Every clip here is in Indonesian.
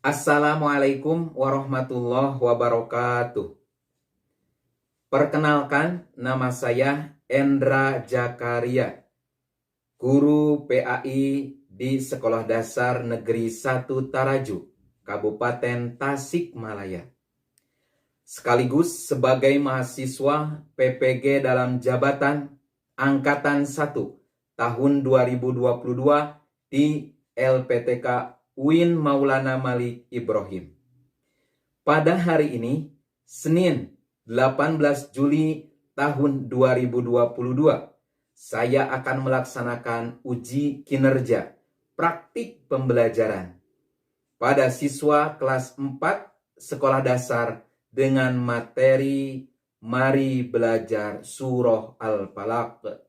Assalamualaikum warahmatullahi wabarakatuh. Perkenalkan, nama saya Endra Jakaria, guru PAI di Sekolah Dasar Negeri 1 Taraju, Kabupaten Tasikmalaya. Sekaligus sebagai mahasiswa PPG dalam jabatan Angkatan 1 tahun 2022 di LPTK UIN Maulana Malik Ibrahim. Pada hari ini, Senin 18 Juli tahun 2022, saya akan melaksanakan uji kinerja praktik pembelajaran pada siswa kelas 4 sekolah dasar dengan materi Mari Belajar Surah Al-Falaq.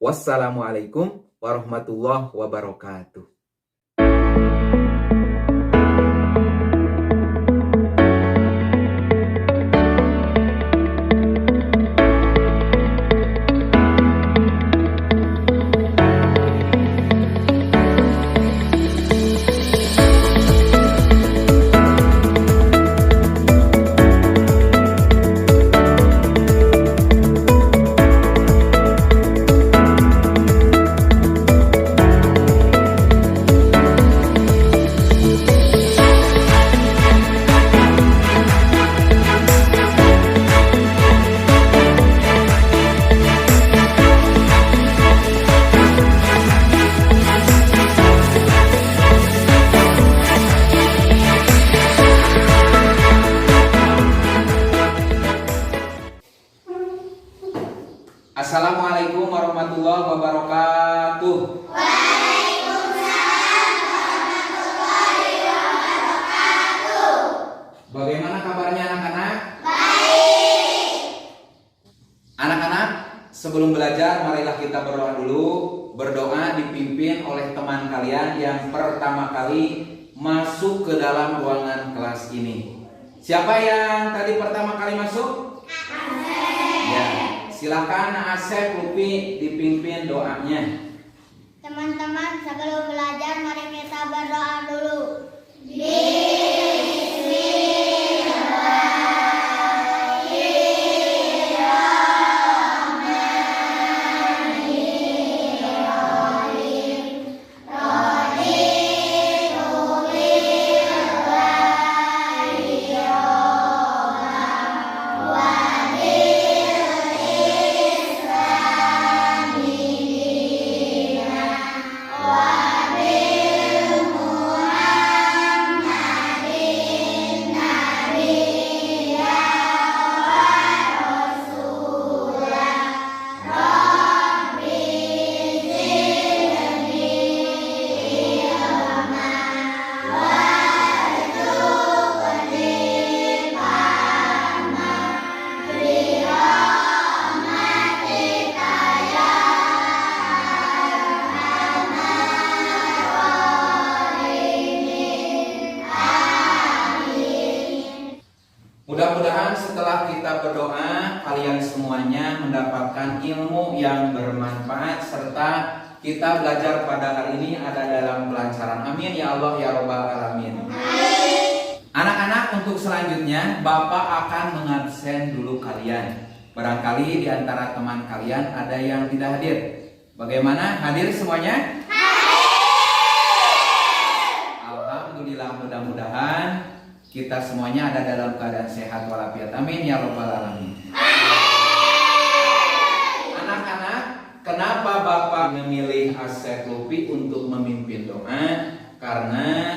Wassalamualaikum warahmatullahi wabarakatuh. Assalamualaikum warahmatullahi wabarakatuh. Waalaikumsalam warahmatullahi wabarakatuh. Bagaimana kabarnya anak-anak? Baik. Anak-anak, sebelum belajar marilah kita berdoa dulu. Berdoa dipimpin oleh teman kalian yang pertama kali masuk ke dalam ruangan kelas ini. Siapa yang tadi pertama kali masuk? Ya, silakan Asep, Lupi dipimpin doanya. Teman-teman, sebelum belajar mari kita berdoa dulu. Mudah-mudahan setelah kita berdoa, kalian semuanya mendapatkan ilmu yang bermanfaat serta kita belajar pada hari ini ada dalam kelancaran. Amin ya Allah ya Rabbal Alamin. Anak-anak, untuk selanjutnya Bapak akan mengabsen dulu kalian. Barangkali di antara teman kalian ada yang tidak hadir. Bagaimana? Hadir semuanya? Alhamdulillah, mudah-mudahan kita semuanya ada dalam keadaan sehat walafiat. Amin ya Rabbal Alamin. Anak-anak, kenapa Bapak memilih Asep Lupi untuk memimpin doa? Karena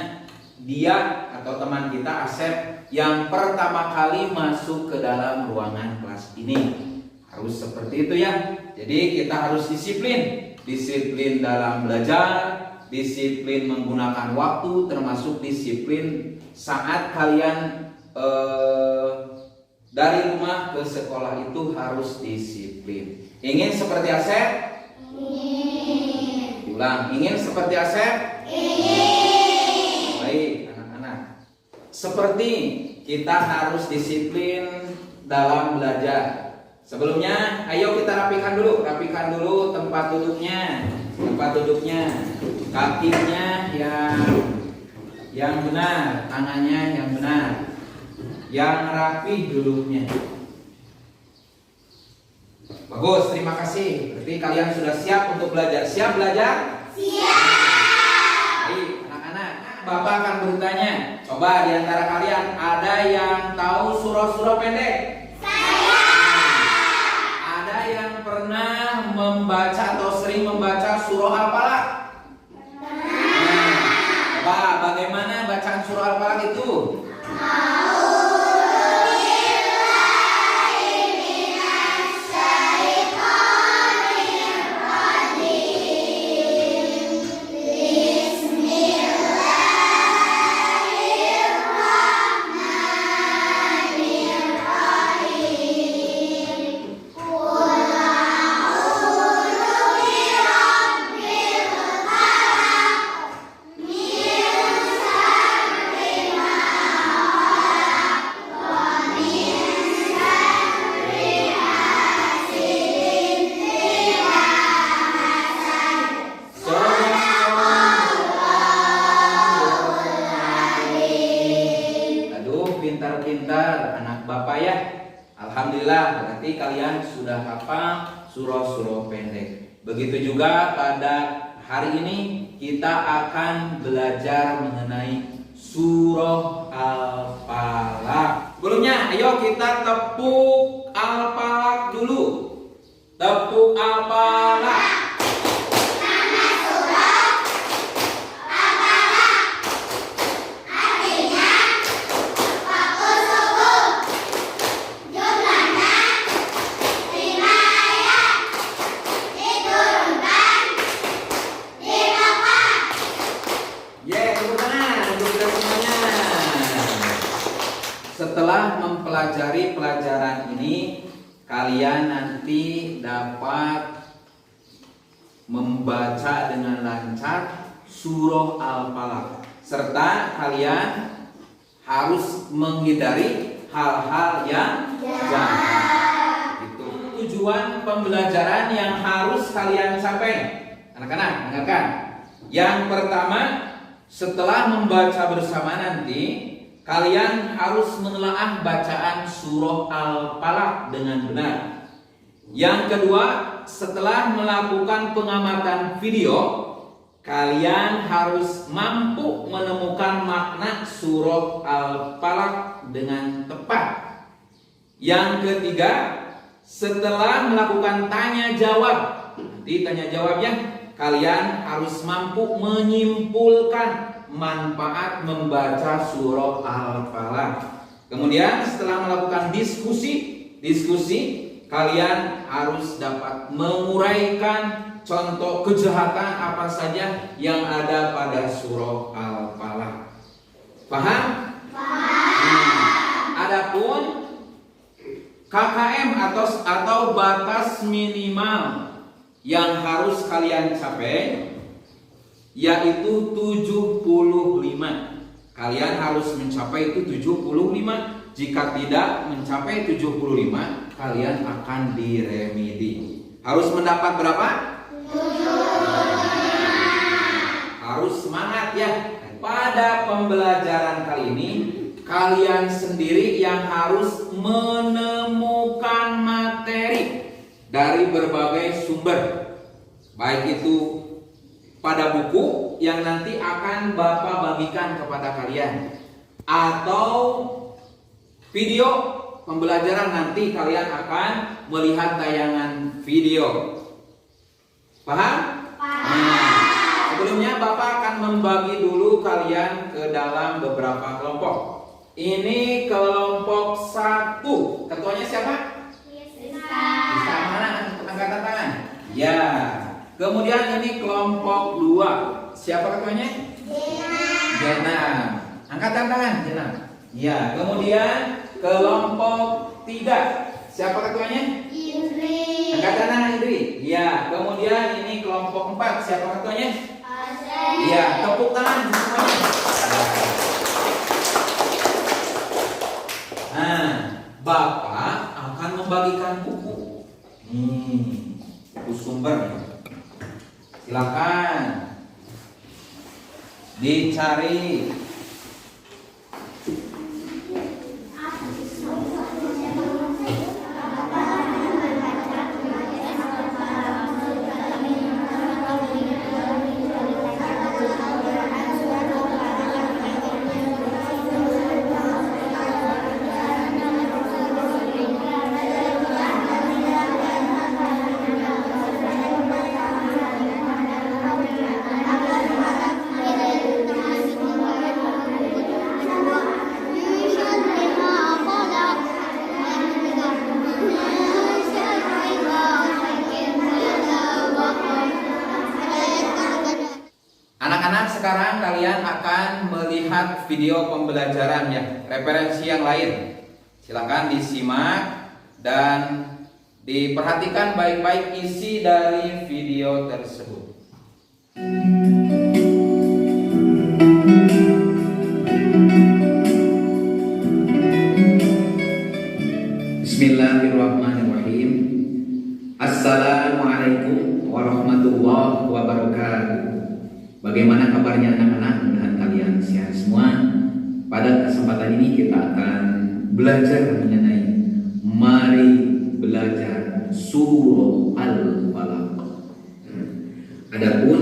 dia atau teman kita Asep yang pertama kali masuk ke dalam ruangan kelas ini. Harus seperti itu ya. Jadi kita harus disiplin. Disiplin dalam belajar, disiplin menggunakan waktu, termasuk disiplin saat kalian dari rumah ke sekolah itu harus disiplin. Ingin seperti Asep? Ingin. Ulang, ingin seperti Asep? Ingin. Baik anak-anak, seperti kita harus disiplin dalam belajar. Sebelumnya, ayo kita rapikan dulu tempat duduknya, kakinya yang Yang benar, tangannya yang benar. Yang rapi duduknya. Bagus, terima kasih. Berarti kalian sudah siap untuk belajar. Siap belajar? Siap. Baik, anak-anak. Bapak akan bertanya. Coba di antara kalian ada yang tahu surah-surah pendek? Saya. Ada yang pernah membaca atau sering membaca surah Al-Falaq? Nah, coba bagaimana bacaan surah Al-Falaq itu? Pintar-pintar anak bapak ya. Alhamdulillah, berarti kalian sudah hafal surah-surah pendek. Begitu juga pada hari ini kita akan belajar mengenai surah Al-Falaq. Sebelumnya, ayo kita tepuk Al-Falaq dulu. Tepuk Al-Falaq. Setelah mempelajari pelajaran ini, kalian nanti dapat membaca dengan lancar surah Al-Falaq, serta kalian harus menghindari hal-hal yang jahat. Itu tujuan pembelajaran yang harus kalian capai. Anak-anak, dengarkan. Yang pertama, setelah membaca bersama nanti, kalian harus menelaah bacaan surah Al-Falaq dengan benar. Yang kedua, setelah melakukan pengamatan video, kalian harus mampu menemukan makna surah Al-Falaq dengan tepat. Yang ketiga, setelah melakukan tanya jawab, nanti tanya jawabnya, kalian harus mampu menyimpulkan manfaat membaca surah Al-Falaq. Kemudian setelah melakukan diskusi, kalian harus dapat menguraikan contoh kejahatan apa saja yang ada pada surah Al-Falaq. Paham? Adapun KKM atau batas minimal yang harus kalian capai yaitu 75. Kalian harus mencapai itu 75. Jika tidak mencapai 75, kalian akan diremedi. Harus mendapat berapa? 75. Harus semangat ya. Pada pembelajaran kali ini, kalian sendiri yang harus menemukan materi dari berbagai sumber. Baik itu pada buku yang nanti akan Bapak bagikan kepada kalian, atau video pembelajaran nanti kalian akan melihat tayangan video. Paham? Nah, sebelumnya Bapak akan membagi dulu kalian ke dalam beberapa kelompok. Ini kelompok 1. Ketuanya siapa? Bisa mana? Angkatan tangan. Ya. Kemudian ini kelompok 2. Siapa ketuanya? Jenam. Angkatan tangan, Jenam. Ya, kemudian kelompok 3. Siapa ketuanya? Indri. Angkatan tangan Indri. Ya, kemudian ini kelompok 4. Siapa ketuanya? Asep. Ya, tepuk tangan semuanya. Nah, Bapak akan membagikan buku. Buku sumber. Silakan dicari video pembelajaran ya, referensi yang lain. Silakan disimak dan diperhatikan baik-baik isi dari video tersebut. Bismillahirrahmanirrahim. Assalamualaikum warahmatullahi wabarakatuh. Bagaimana kabarnya anak-anak? Mudah-mudahan kalian sehat semua. Pada kesempatan ini kita akan belajar mengenai mari belajar surah Al-Falaq. Adapun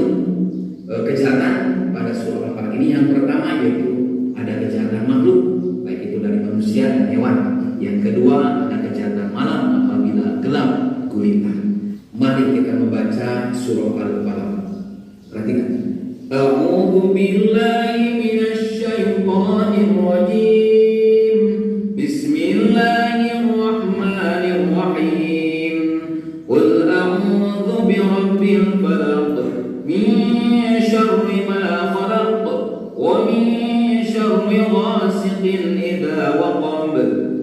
kejahatan pada surah Al-Falaq ini yang pertama yaitu ada kejahatan makhluk, baik itu dari manusia dan hewan. Yang kedua ada kejahatan malam apabila gelap gulita. Mari kita membaca surah Al-Falaq. Perhatikan. A'udzu billahi minasy syaithanir rajim. Bismillahirrahmanirrahim. Qul a'udzu birabbil falaq min syarri ma khalaq wa min syarri ghasiqin idza waqab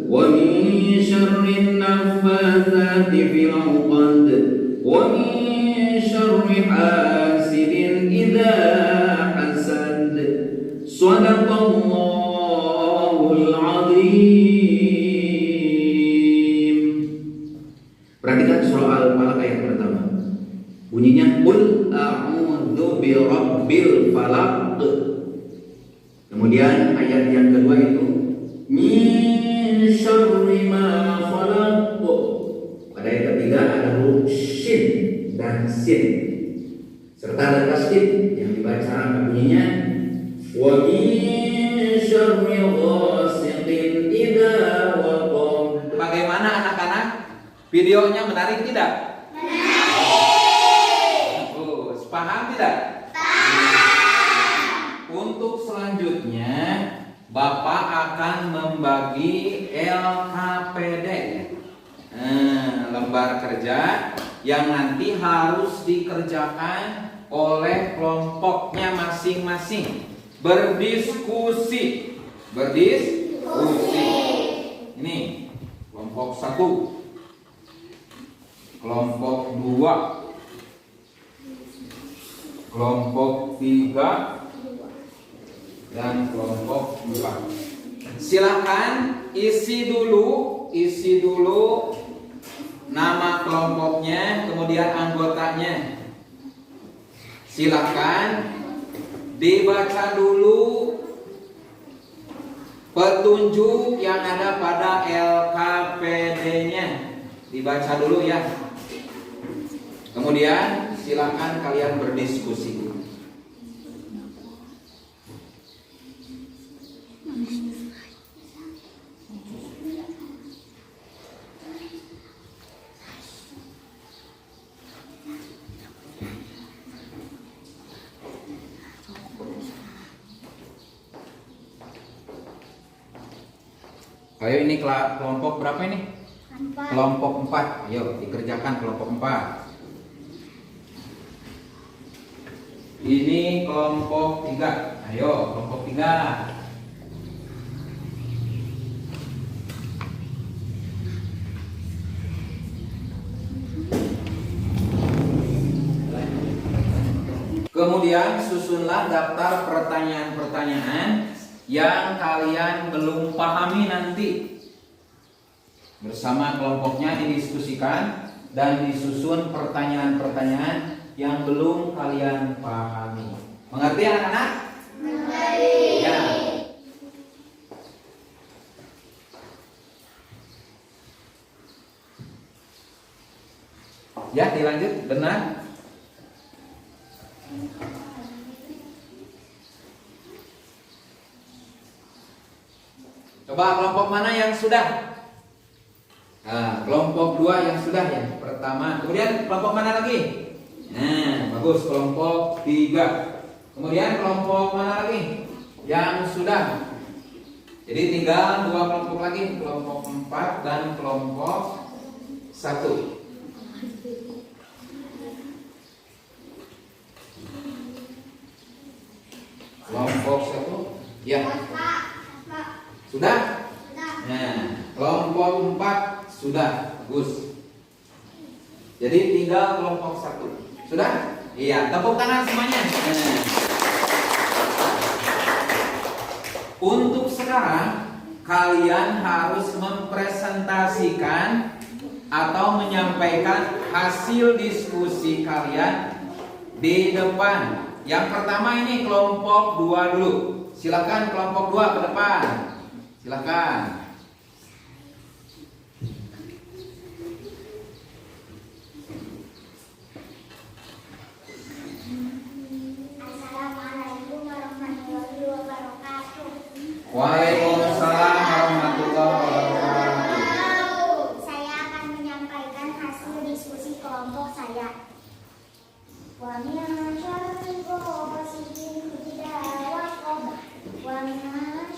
wa min syarri naffatsati fil 'uqad wa min syarri hasidin idza hasad. Shadaqallahul azim. Perhatikan surah Al-Falaq ayat pertama. Bunyinya qul a'udzu birabbil falaq. Kemudian ayat yang kedua itu min syarri ma khalaq. Pada ayat ketiga ada huruf shin dan sin serta ada tasdid yang dibaca bunyinya wa min syarri ghasiqin idza waqab. Bagaimana anak-anak? Videonya menarik tidak? Bagus. Paham tidak? Untuk selanjutnya Bapak akan membagi LKPD, lembar kerja yang nanti harus dikerjakan oleh kelompoknya masing-masing. Berdiskusi. Ini kelompok 1, kelompok 2, kelompok 3, dan kelompok 4. Silakan isi dulu nama kelompoknya, kemudian anggotanya. Silakan dibaca dulu petunjuk yang ada pada LKPD-nya. Dibaca dulu ya. Kemudian silakan kalian berdiskusi. Ayo ini kelompok berapa ini? 4. Kelompok 4. Ayo dikerjakan kelompok 4. Ini kelompok 3. Ayo kelompok 3. Kemudian susunlah daftar pertanyaan-pertanyaan yang kalian belum pahami nanti. Bersama kelompoknya didiskusikan dan disusun pertanyaan-pertanyaan yang belum kalian pahami. Mengerti anak-anak? Mengerti. Ya. Ya, dilanjut. Benar? Coba kelompok mana yang sudah? Nah, kelompok 2 yang sudah ya. Pertama. Kemudian kelompok mana lagi? Nah, bagus. Kelompok 3. Kemudian kelompok mana lagi? Yang sudah. Jadi tinggal 2 kelompok lagi. Kelompok 4 dan kelompok 1. Kelompok 1 Ya, Asma. sudah? Sudah. Nah, kelompok 4 sudah, bagus. Jadi tinggal kelompok 1. Sudah? Iya, tepuk tangan semuanya. Nah. Untuk sekarang kalian harus mempresentasikan atau menyampaikan hasil diskusi kalian di depan. Yang pertama ini kelompok 2 dulu. Silakan kelompok 2 ke depan. Silakan. Assalamualaikum warahmatullahi wabarakatuh. Waalaikumsalam warahmatullahi wabarakatuh. Saya akan menyampaikan hasil diskusi kelompok saya. Wa min syarri ghasiqin idza waqab wa min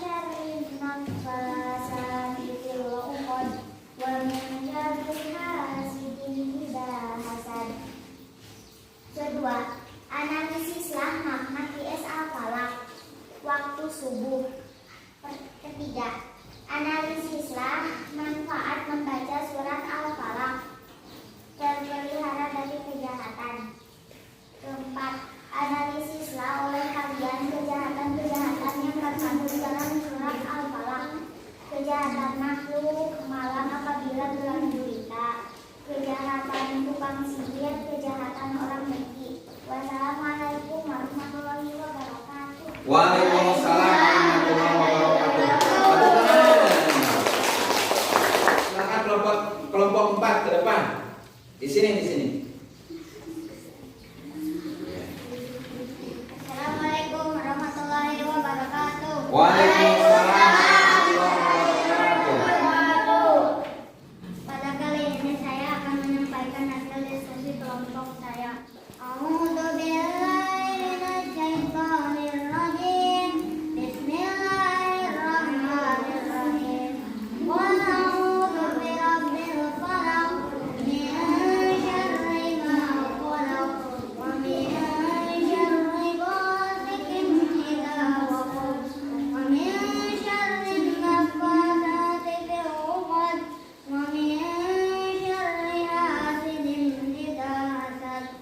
syarri naffasati fil 'uqad wa min syarri hasidin idza hasad. Kedua, analisislah makna QS al-falaq waktu subuh. Ketiga, analisislah manfaat membaca surat al-falaq terpelihara dari kejahatan. Keempat, analisislah oleh kalian kejahatan-kejahatan yang terkandung dalam surat al-falaq. Kejahatan makhluk, malam apabila bulan gurita, kejahatan tukang sihir, kejahatan orang dengki. Wassalamualaikum warahmatullahi wabarakatuh. Waalaikumsalam warahmatullahi wabarakatuh. Tepuk tangan. Silakan kelompok 4 ke depan. Di sini. Assalamualaikum warahmatullahi wabarakatuh. Waalaikumsalam warahmatullahi wabarakatuh. Pada kali ini saya akan menyampaikan hasil diskusi kelompok saya. A'udzu billahi minasy syaithanir rajim. Bismillahirrahmanirrahim. Wa a'udzu birabbil falaq min syarri ma khalaq wa min syarri ghasiqin idza waqab wa min syarri naffasati fil 'uqad wa min syarri hasidin idza hasad.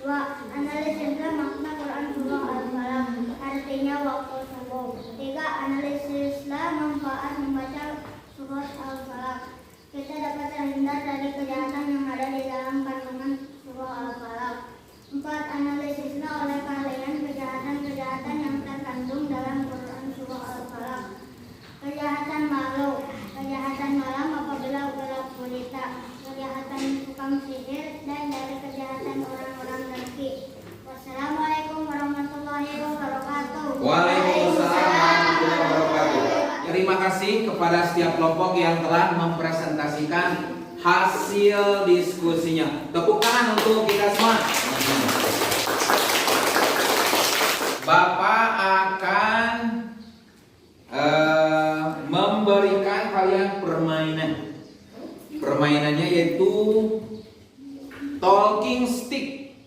2. Analisislah makna Quran surah Al-Falaq, artinya waktu subuh. 3. Analisislah manfaat membaca surat Al-Falaq. Kita dapat terhindar dari kejahatan yang ada di dalam kandungan surah Al-Falaq. 4. Analisislah oleh kalian kejahatan-kejahatan yang terkandung dalam Quran surah Al-Falaq. Kejahatan makhluk, kejahatan malam apabila gelap gulita, kejahatan tukang sihir, dan dari kejahatan orang-orang dengki. Wassalamualaikum warahmatullahi wabarakatuh. Waalaikumsalam warahmatullahi wabarakatuh. Terima kasih kepada setiap kelompok yang telah mempresentasikan hasil diskusinya. Tepuk tangan untuk kita semua. Bapak akan memberikan kalian permainan. Permainannya yaitu talking stick.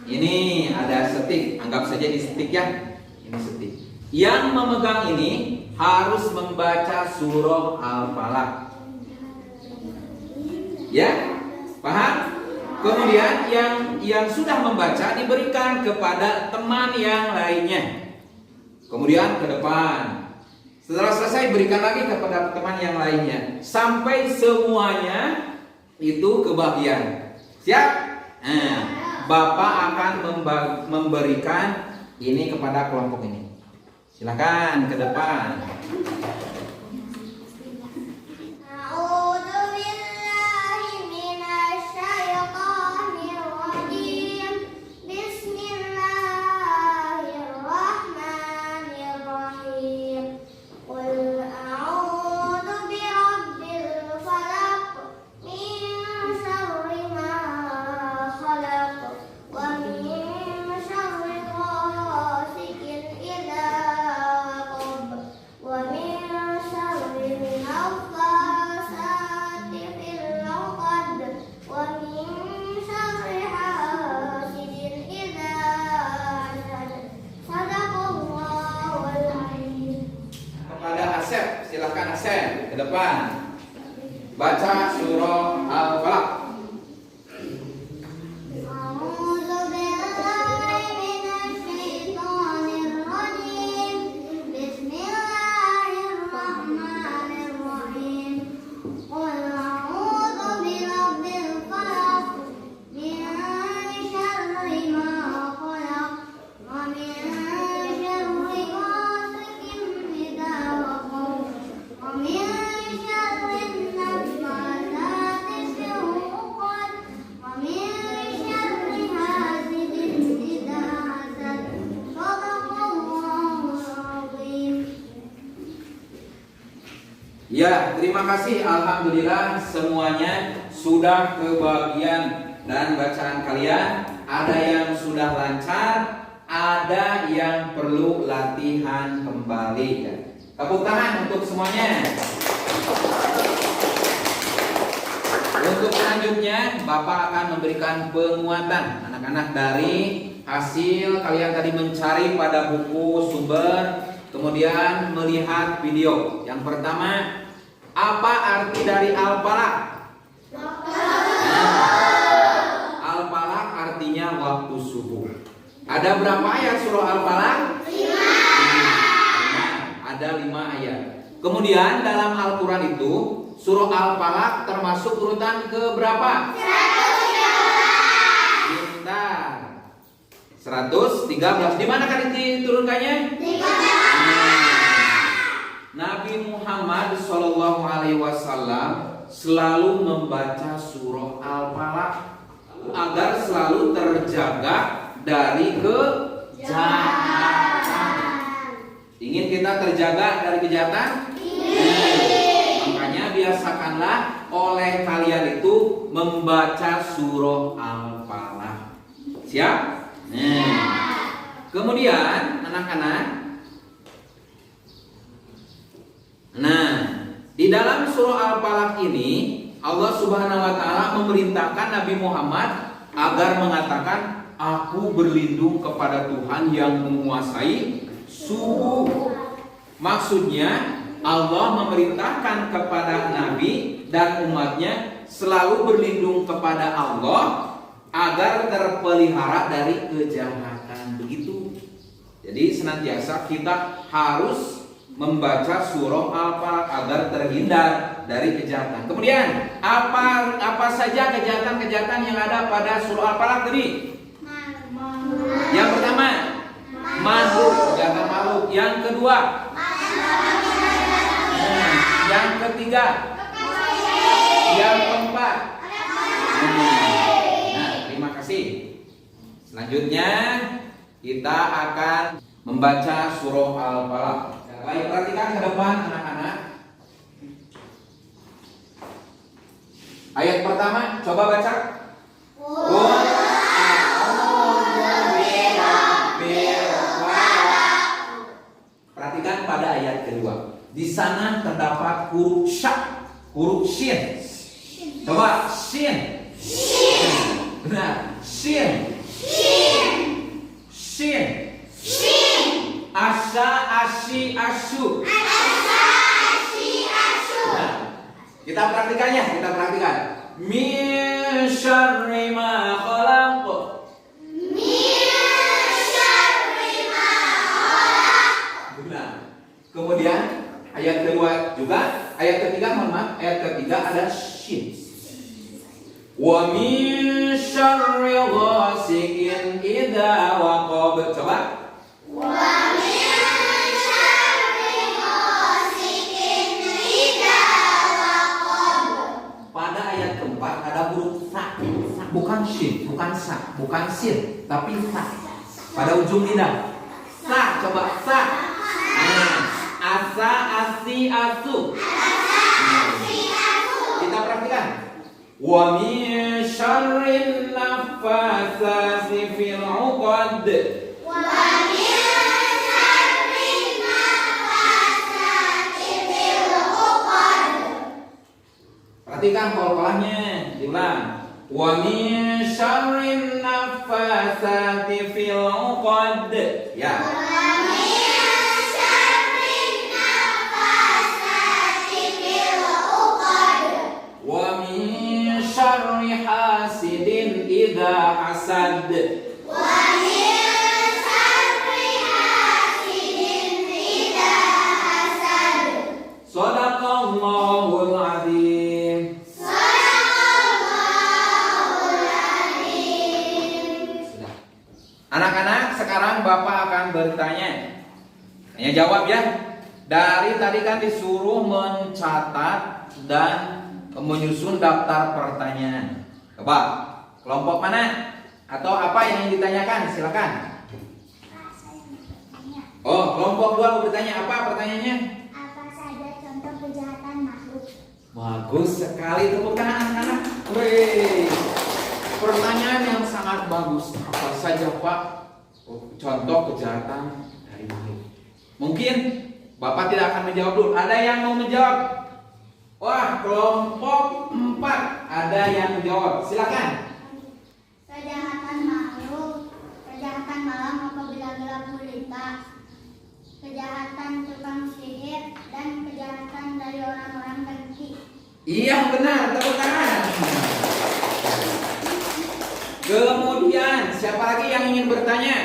Ini ada stick, anggap saja di stick ya. Ini stick. Yang memegang ini harus membaca surah Al-Falaq. Ya, paham? Kemudian yang sudah membaca diberikan kepada teman yang lainnya. Kemudian ke depan. Setelah selesai berikan lagi kepada teman yang lainnya sampai semuanya itu kebagian. Siap? Nah, Bapak akan memberikan ini kepada kelompok ini. Silakan ke depan. A'udzu billahi minasy syaithanir rajim. Bismillahirrahmanirrahim. Qul a'udzu birabbil falaq min syarri ma khalaq wa min syarri ghasiqin idza waqab wa min depan. Baca surah Al-Falaq. A'udzu billahi minasyaitonir rajim. Bismillahirrahmanirrahim. Qul a'udzu birabbil falaq min syarri ma khalaq wa min syarri ghasiqin idza waqab wa min syarri naffatsati fil 'uqad wa min syarri hasidin idza hasad. Shadaqallahul azim. Ya, terima kasih. Alhamdulillah semuanya sudah kebagian dan bacaan kalian. Ada yang sudah lancar, ada yang perlu latihan kembali ya. Tepuk tangan untuk semuanya. Untuk selanjutnya, Bapak akan memberikan penguatan anak-anak dari hasil kalian tadi mencari pada buku sumber, kemudian melihat video. Yang pertama, apa arti dari Al-Falaq? Al-Falaq artinya waktu subuh. Ada berapa ayat surah Al-Falaq? 5. Ada 5 ayat. Kemudian dalam Al-Quran itu surah Al-Falaq termasuk urutan ke berapa? 113. Pintar. 113. Di mana kan diturunkannya? 13. Nabi Muhammad SAW selalu membaca surah Al-Falaq agar selalu terjaga dari kejahatan. Ingin kita terjaga dari kejahatan? Makanya biasakanlah oleh kalian itu membaca surah Al-Falaq. Siap? Kemudian anak-anak, di dalam surah Al-Falaq ini Allah Subhanahu wa taala memerintahkan Nabi Muhammad agar mengatakan, aku berlindung kepada Tuhan yang menguasai subuh. Maksudnya Allah memerintahkan kepada Nabi dan umatnya selalu berlindung kepada Allah agar terpelihara dari kejahatan. Begitu. Jadi senantiasa kita harus membaca surah Al-Falaq agar terhindar dari kejahatan. Kemudian apa saja kejahatan-kejahatan yang ada pada surah Al-Falaq tadi? Yang pertama, makhluk, kejahatan makhluk. Yang kedua, yang ketiga, yang keempat. Terima kasih. Selanjutnya kita akan membaca surah Al-Falaq. Baik, perhatikan ke depan anak-anak. Ayat pertama, coba baca. Perhatikan pada ayat kedua. Di sana terdapat huruf sya, huruf shin. Coba shin. Benar, shin. Shin. Asa, asi, asu. Nah, kita praktikannya, kita praktikan. Min syarri ma khalaq. Benar. Kemudian ayat kedua juga, ayat ketiga, mohon maaf, ayat ketiga ada shin. Wa min syarri ghasiqin idza waqab. Coba. Pada ayat keempat ada huruf sa, bukan shin, bukan sa, bukan sin, tapi sa. Pada ujung lidah. Sa, coba sa. Asa, asi, asu. Kita perhatikan. Wa min syarrin naffatsati fil 'uqad. Perhatikan qol-qolahnya, diulang. Wa min syarrin naffatsati fil 'uqad. Ya. syarri hasidin idza hasad. Shadaqallahul azim. Sudah. Anak-anak, sekarang Bapak akan bertanya. Tanya jawab ya. Dari tadi kan disuruh mencatat dan menyusun daftar pertanyaan. Coba, kelompok mana? Atau apa yang ingin ditanyakan? Silakan. Pak, saya mau bertanya. Oh, kelompok 2 mau bertanya. Apa pertanyaannya? Apa saja contoh kejahatan makhluk? Bagus sekali, tepuk tangan anak-anak. Wih, pertanyaan yang sangat bagus. Apa saja Pak contoh kejahatan dari makhluk? Mungkin Bapak tidak akan menjawab dulu. Ada yang mau menjawab? Wah, kelompok 4 ada yang menjawab. Silakan. Kejahatan makhluk, kejahatan malam apabila gelap gulita, kejahatan tukang sihir, dan kejahatan dari orang-orang dengki. Iya benar, tepuk tangan. Kemudian siapa lagi yang ingin bertanya?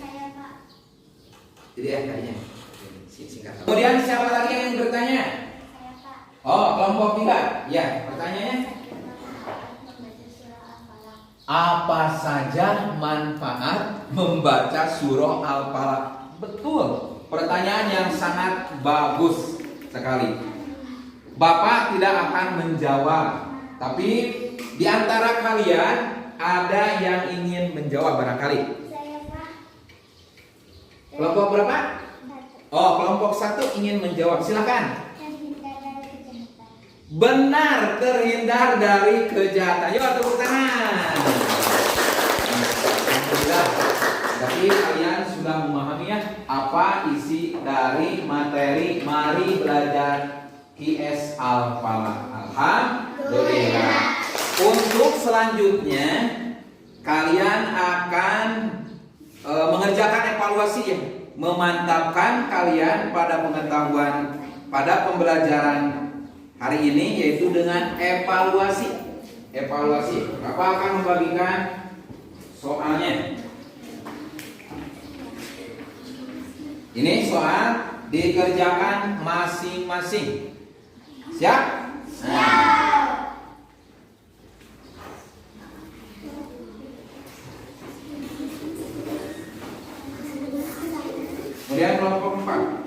Saya, Pak. Jadi ya kayaknya singkat. Kemudian siapa lagi yang ingin bertanya? Saya, Pak. Oh, kelompok 3. Ya, pertanyaannya Membaca surah Al-Falaq. apa saja manfaat membaca surah Al-Falaq? Betul. Pertanyaan yang sangat bagus sekali. Bapak tidak akan menjawab, tapi di antara kalian ada yang ingin menjawab barangkali. Saya, Pak. Kelompok berapa? Oh, kelompok 1 ingin menjawab. Silakan. Terhindar dari kejahatan. Benar, terhindar dari kejahatan. Yuk tepuk tangan. Alhamdulillah. Jadi kalian sudah memahami ya apa isi dari materi Mari Belajar QS Al-Falaq. Alhamdulillah. Untuk selanjutnya kalian akan mengerjakan evaluasi ya, memantapkan kalian pada pengetahuan pada pembelajaran hari ini yaitu dengan evaluasi. Bapak akan membagikan soalnya. Ini soal dikerjakan masing-masing. Siap? Nah. Kemudian kelompok 4.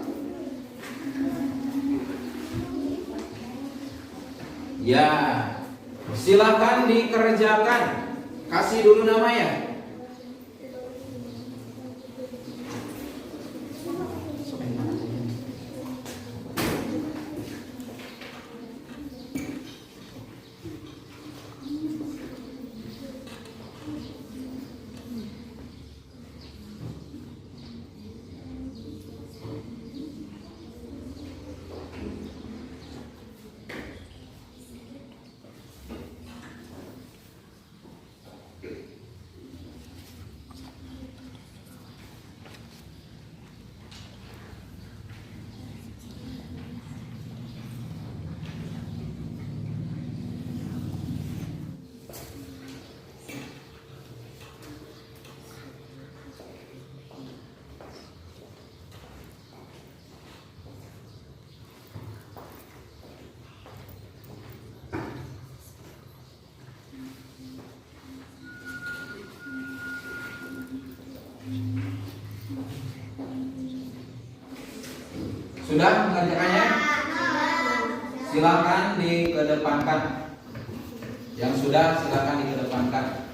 Ya, silakan dikerjakan. Kasih dulu namanya. Sudah mengerjakannya? Silakan dikedepankan. Yang sudah silakan dikedepankan.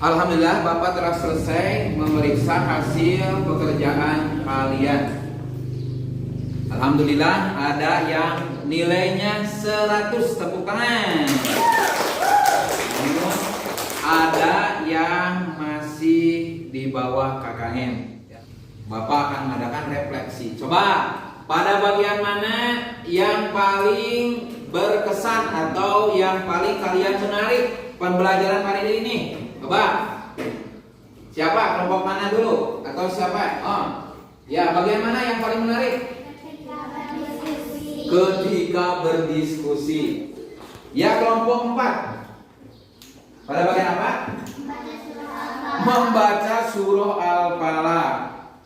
Alhamdulillah Bapak telah selesai memeriksa hasil pekerjaan kalian. Alhamdulillah ada yang nilainya 100, tepuk tangan. Namun ada yang masih di bawah KKM. Bapak akan mengadakan refleksi. Coba pada bagian mana yang paling berkesan atau yang paling kalian menarik pembelajaran kali ini? Coba. Siapa? Kelompok mana dulu? Atau siapa? Oh. Ya, bagian mana yang paling menarik? Ketika berdiskusi. Ya, kelompok 4. Pada bagian apa? Membaca surah Al-Falaq.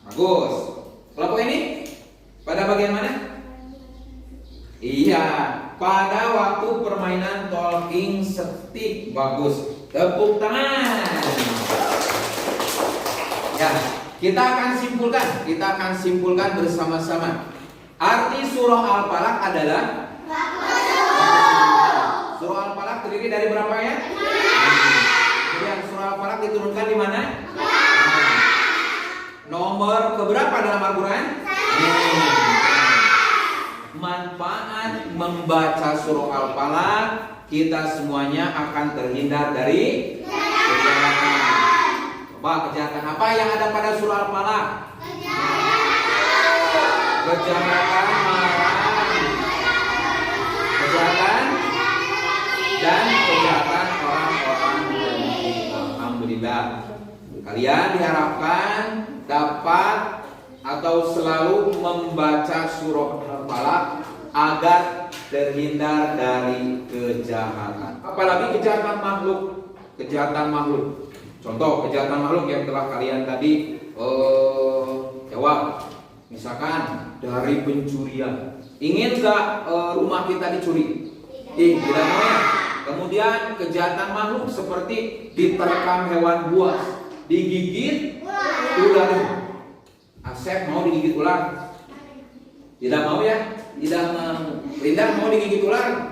Bagus. Kelompok ini? Pada bagian mana? Iya, pada waktu permainan talking stick. Bagus. Tepuk tangan. Ya, kita akan simpulkan bersama-sama. Arti surah Al-Falaq adalah surah Al-Falaq terdiri dari berapa ya? Kemudian surah Al-Falaq diturunkan di mana? Nomor keberapa dalam Al-Quran? Manfaat membaca surah Al-Falaq, kita semuanya akan terhindar dari kejahatan. Coba kejahatan apa yang ada pada surah Al-Falaq? Kejahatan marah, kejahatan dan kejahatan orang-orang dengki. Alhamdulillah, kalian diharapkan dapat atau selalu membaca surah Al-Falaq agar terhindar dari kejahatan. Apalagi kejahatan makhluk. Contoh kejahatan makhluk yang telah kalian tadi jawab. Misalkan dari pencurian. Ingin nggak rumah kita dicuri? Tidak mau ya. Kemudian kejahatan makhluk seperti diterkam hewan buas, digigit ular. Asep mau digigit ular? Tidak mau ya? Tidak mau. Linda mau digigit ular?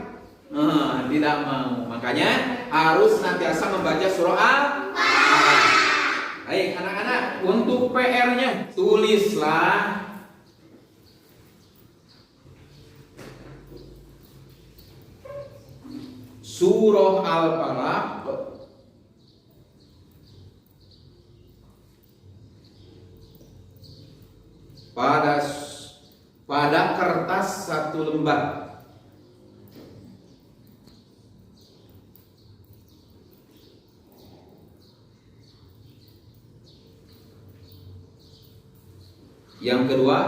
Tidak mau. Makanya harus senantiasa membaca surah Al-Falaq. Baik anak-anak, untuk PR-nya tulislah surah Al-Falaq pada kertas 1 lembar. Yang kedua,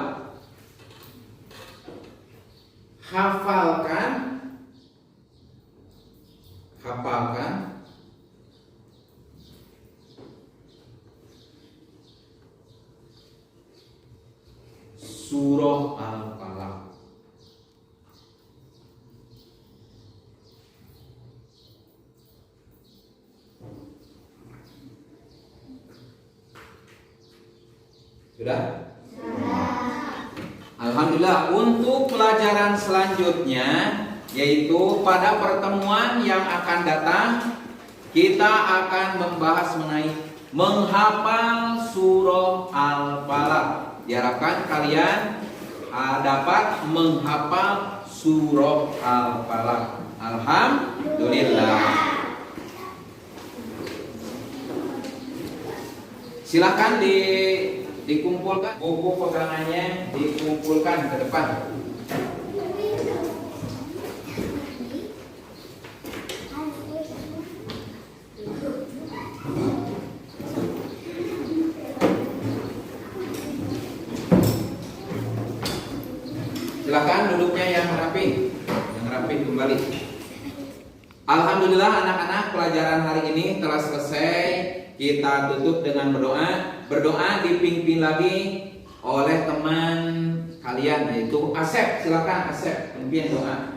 hafalkan surah Al-Falaq. Sudah? Alhamdulillah. Untuk pelajaran selanjutnya, yaitu pada pertemuan yang akan datang, kita akan membahas mengenai menghafal surah Al-Falaq. Diharapkan kalian dapat menghafal surah Al-Falaq. Alhamdulillah. Silakan dikumpulkan buku pegangannya, dikumpulkan ke depan. Silakan duduknya yang rapi kembali. Alhamdulillah anak-anak, pelajaran hari ini telah selesai. Kita tutup dengan berdoa dipimpin lagi oleh teman kalian yaitu Asep. Silakan Asep, pimpin doa.